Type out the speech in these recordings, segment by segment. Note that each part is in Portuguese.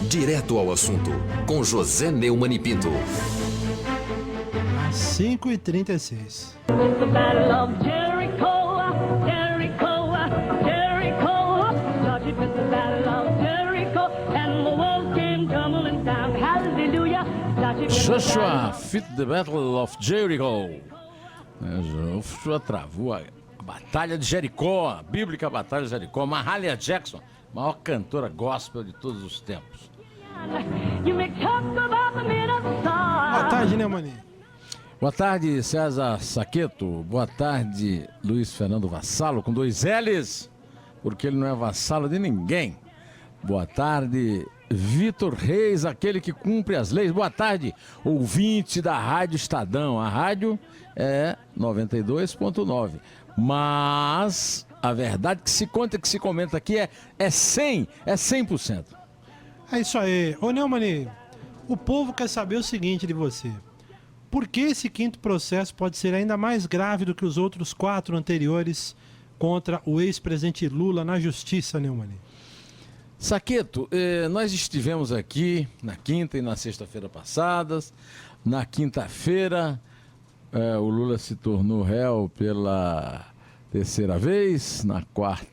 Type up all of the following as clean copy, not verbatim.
Direto ao assunto, com José Neumann e Pinto. 5h36. The Battle of Jericho, Jericho, Jericho. Started with the Battle of Jericho, and the walls came tumbling down. Hallelujah. Started with the Joshua Battle fit the Battle of Jericho. Joshua travou a Batalha de Jericó, a bíblica Batalha de Jericó. Mahalia Jackson, maior cantora gospel de todos os tempos. You may talk about the men of Boa God. tarde, né, Mani? Boa tarde, César Saqueto. Boa tarde, Luiz Fernando Vassalo, com 2 L's, porque ele não é vassalo de ninguém. Boa tarde, Vitor Reis, aquele que cumpre as leis. Boa tarde, ouvinte da Rádio Estadão. A rádio é 92.9. Mas a verdade que se conta, que se comenta aqui é 100%. É isso aí. Ô, Neumani, o povo quer saber o seguinte de você. Por que esse quinto processo pode ser ainda mais grave do que os outros 4 anteriores contra o ex-presidente Lula na justiça, Neumani? Saqueto, nós estivemos aqui na quinta e na sexta-feira passadas. Na quinta-feira, o Lula se tornou réu pela terceira vez,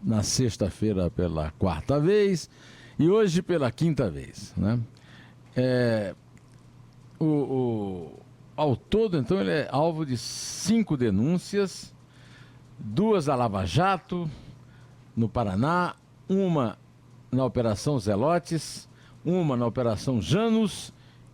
na sexta-feira pela quarta vez e hoje pela quinta vez, né? Ao todo, então, ele é alvo de 5 denúncias, 2 da Lava Jato, no Paraná, uma na Operação Zelotes, uma na Operação Janus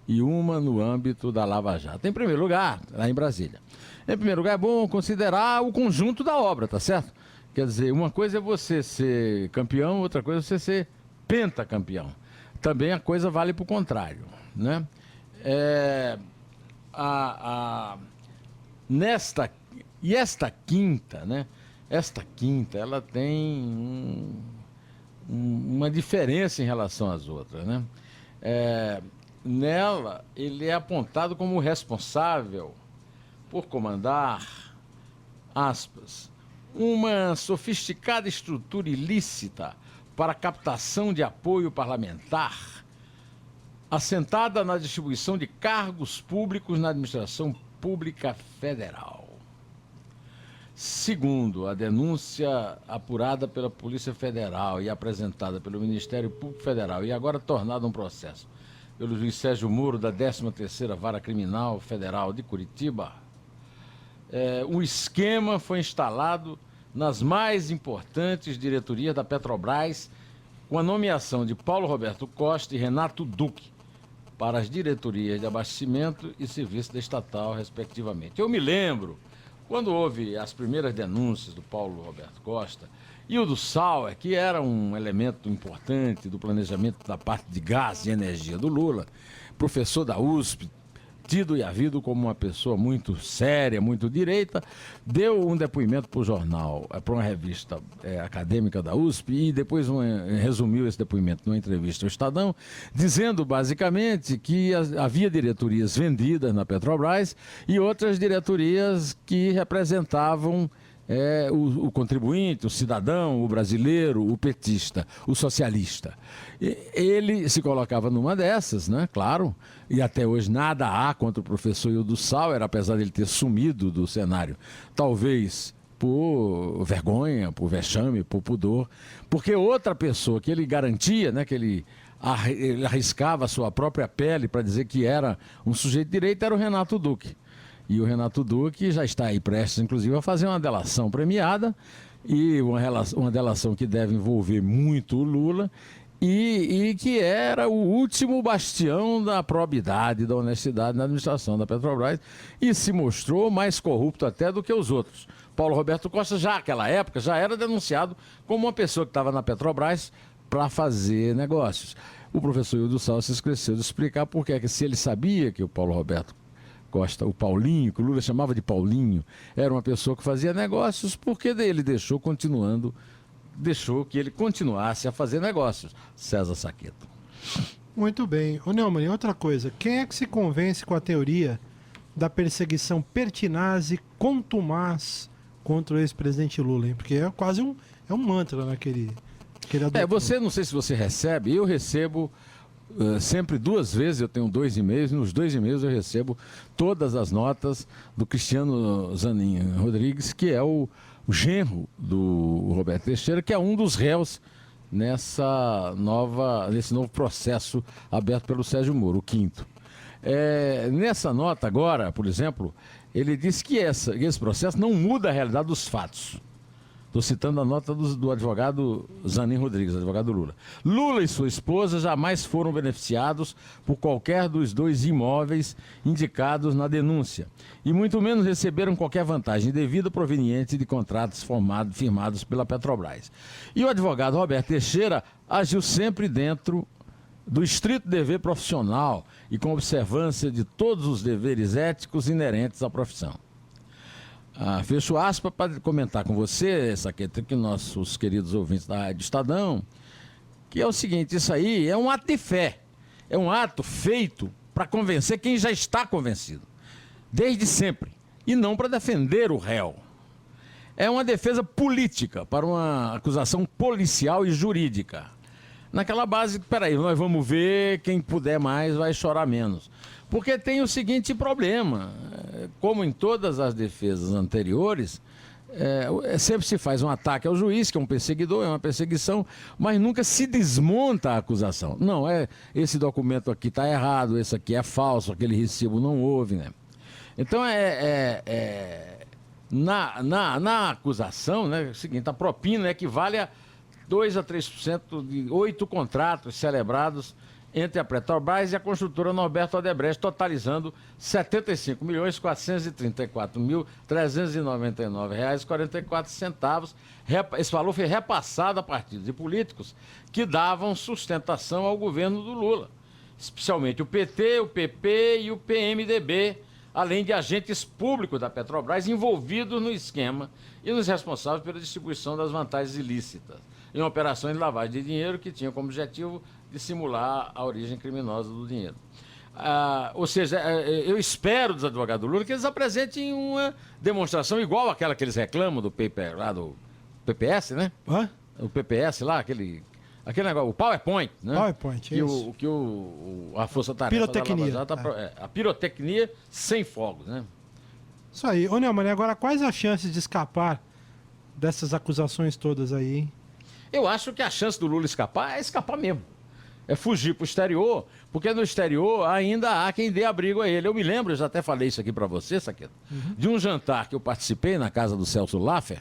e uma no âmbito da Lava Jato. Em primeiro lugar, lá em Brasília. Em primeiro lugar, é bom considerar o conjunto da obra, tá certo? Quer dizer, uma coisa é você ser campeão, outra coisa é você ser pentacampeão. Também a coisa vale para o contrário, né? Esta quinta, né? Esta quinta, ela tem uma diferença em relação às outras, né? Nela, ele é apontado como responsável por comandar, aspas, uma sofisticada estrutura ilícita para captação de apoio parlamentar, assentada na distribuição de cargos públicos na administração pública federal. Segundo a denúncia apurada pela Polícia Federal e apresentada pelo Ministério Público Federal e agora tornada um processo pelo juiz Sérgio Moro, da 13ª Vara Criminal Federal de Curitiba, um esquema foi instalado nas mais importantes diretorias da Petrobras, com a nomeação de Paulo Roberto Costa e Renato Duque para as diretorias de abastecimento e serviço da estatal, respectivamente. Eu me lembro, quando houve as primeiras denúncias do Paulo Roberto Costa e o do Sauer, que era um elemento importante do planejamento da parte de gás e energia do Lula, professor da USP, tido e havido como uma pessoa muito séria, muito direita, deu um depoimento para o jornal, para uma revista acadêmica da USP, e depois resumiu esse depoimento numa entrevista ao Estadão, dizendo basicamente que havia diretorias vendidas na Petrobras e outras diretorias que representavam o contribuinte, o cidadão, o brasileiro, o petista, o socialista. Ele se colocava numa dessas, né? Claro, e até hoje nada há contra o professor Hildo Sauer, apesar de ele ter sumido do cenário, talvez por vergonha, por vexame, por pudor, porque outra pessoa que ele garantia, né, que ele arriscava a sua própria pele para dizer que era um sujeito de direito, era o Renato Duque. E o Renato Duque já está aí prestes, inclusive, a fazer uma delação premiada, e uma delação que deve envolver muito o Lula, e que era o último bastião da probidade, da honestidade na administração da Petrobras, e se mostrou mais corrupto até do que os outros. Paulo Roberto Costa, já naquela época, já era denunciado como uma pessoa que estava na Petrobras para fazer negócios. O professor Hildo Sauer se esqueceu de explicar por que se ele sabia que o Paulo Roberto Costa, o Paulinho, que o Lula chamava de Paulinho, era uma pessoa que fazia negócios, porque ele deixou que ele continuasse a fazer negócios. César Saqueto. Muito bem. Ô Neumann, outra coisa, quem é que se convence com a teoria da perseguição pertinaz e contumaz contra o ex-presidente Lula, hein? Porque é quase um mantra naquele Você, não sei se você recebe, eu recebo sempre 2 vezes, eu tenho 2 e-mails, nos 2 e-mails eu recebo todas as notas do Cristiano Zanin Rodrigues, que é o genro do Roberto Teixeira, que é um dos réus nesse novo processo aberto pelo Sérgio Moro, o 5º. Nessa nota agora, por exemplo, ele disse que esse processo não muda a realidade dos fatos. Estou citando a nota do advogado Zanin Rodrigues, advogado Lula. Lula e sua esposa jamais foram beneficiados por qualquer dos 2 imóveis indicados na denúncia e muito menos receberam qualquer vantagem devida proveniente de contratos firmados pela Petrobras. E o advogado Roberto Teixeira agiu sempre dentro do estrito dever profissional e com observância de todos os deveres éticos inerentes à profissão. Fecho aspas para comentar com você, Saqueto, que nossos queridos ouvintes da Rádio Estadão, que é o seguinte: isso aí é um ato de fé, é um ato feito para convencer quem já está convencido, desde sempre, e não para defender o réu. É uma defesa política para uma acusação policial e jurídica. Naquela base, peraí, nós vamos ver, quem puder mais vai chorar menos. Porque tem o seguinte problema, como em todas as defesas anteriores, sempre se faz um ataque ao juiz, que é um perseguidor, é uma perseguição, mas nunca se desmonta a acusação. Não, esse documento aqui está errado, esse aqui é falso, aquele recibo não houve, né? Então, na acusação, né, é o seguinte, a propina equivale a 2 a 3% de 8 contratos celebrados entre a Petrobras e a construtora Norberto Odebrecht, totalizando R$ 75.434.399,44. Esse valor foi repassado a partidos e políticos que davam sustentação ao governo do Lula, especialmente o PT, o PP e o PMDB, além de agentes públicos da Petrobras envolvidos no esquema e nos responsáveis pela distribuição das vantagens ilícitas em operações de lavagem de dinheiro que tinha como objetivo dissimular a origem criminosa do dinheiro. Ou seja, eu espero dos advogados do Lula que eles apresentem uma demonstração igual àquela que eles reclamam do paper lá do PPS, né? Hã? O PPS lá, aquele negócio, o PowerPoint, né? PowerPoint, isso. A Força-Tarefa Pirotecnia. da Lava Jato, a pirotecnia sem fogos, né? Isso aí. Ô, Neumann, agora quais as chances de escapar dessas acusações todas aí, hein? Eu acho que a chance do Lula escapar é escapar mesmo. É fugir para o exterior, porque no exterior ainda há quem dê abrigo a ele. Eu me lembro, eu já até falei isso aqui para você, Saqueto, de um jantar que eu participei na casa do Celso Laffer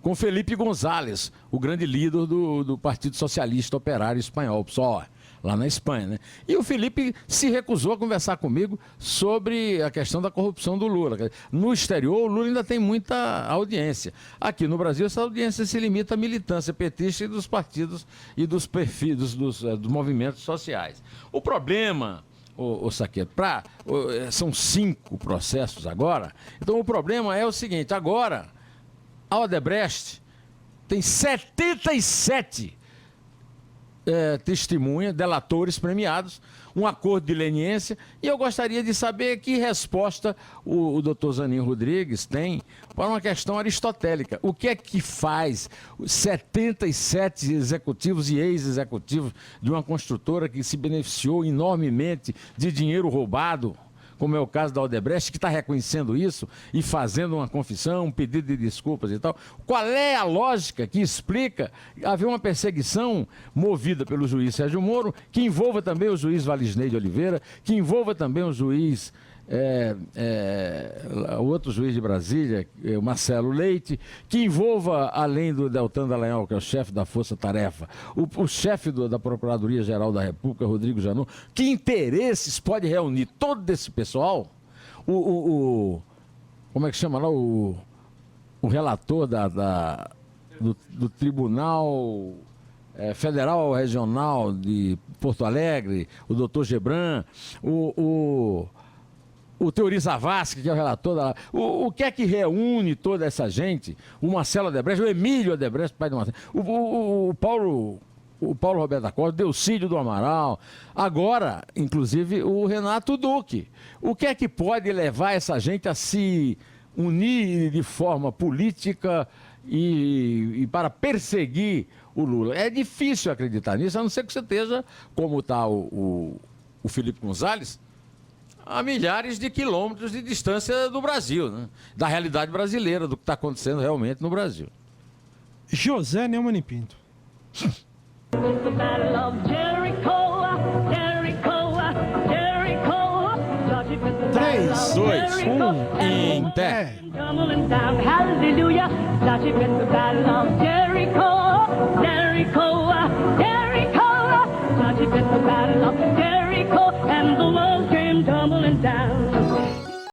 com Felipe González, o grande líder do Partido Socialista Operário Espanhol, PSOE, lá na Espanha, né? E o Felipe se recusou a conversar comigo sobre a questão da corrupção do Lula. No exterior, o Lula ainda tem muita audiência. Aqui no Brasil, essa audiência se limita à militância petista e dos partidos e dos perfis, dos movimentos sociais. O problema, o Saqueto, são 5 processos agora. Então, o problema é o seguinte: agora, a Odebrecht tem 77 testemunha, delatores premiados, um acordo de leniência, e eu gostaria de saber que resposta o doutor Zanin Rodrigues tem para uma questão aristotélica. O que é que faz 77 executivos e ex-executivos de uma construtora que se beneficiou enormemente de dinheiro roubado, como é o caso da Odebrecht, que está reconhecendo isso e fazendo uma confissão, um pedido de desculpas e tal? Qual é a lógica que explica haver uma perseguição movida pelo juiz Sérgio Moro, que envolva também o juiz Valisney de Oliveira, que envolva também o juiz, o outro juiz de Brasília, o Marcelo Leite, que envolva, além do Deltan Dallagnol, que é o chefe da Força Tarefa, o chefe da Procuradoria-Geral da República, Rodrigo Janot? Que interesses pode reunir todo esse pessoal? Como é que chama lá? O relator do Tribunal Federal Regional de Porto Alegre, o doutor Gebran, o Teori Zavascki, que é o relator o que é que reúne toda essa gente? O Marcelo Odebrecht, o Emílio Odebrecht, pai do Marcelo, o Paulo Roberto da Costa, Delcídio do Amaral, agora, inclusive, o Renato Duque. O que é que pode levar essa gente a se unir de forma política e para perseguir o Lula. É difícil acreditar nisso, a não ser que você esteja, como está o Felipe Gonzalez, a milhares de quilômetros de distância do Brasil, né? Da realidade brasileira, do que está acontecendo realmente no Brasil. José Neumann e Pinto. The Battle of Jericho, Jericho, Jericho. George met the Battle 3, of 2, Jericho, 1, and em pé. tumbling down, hallelujah. George met the Battle of Jericho.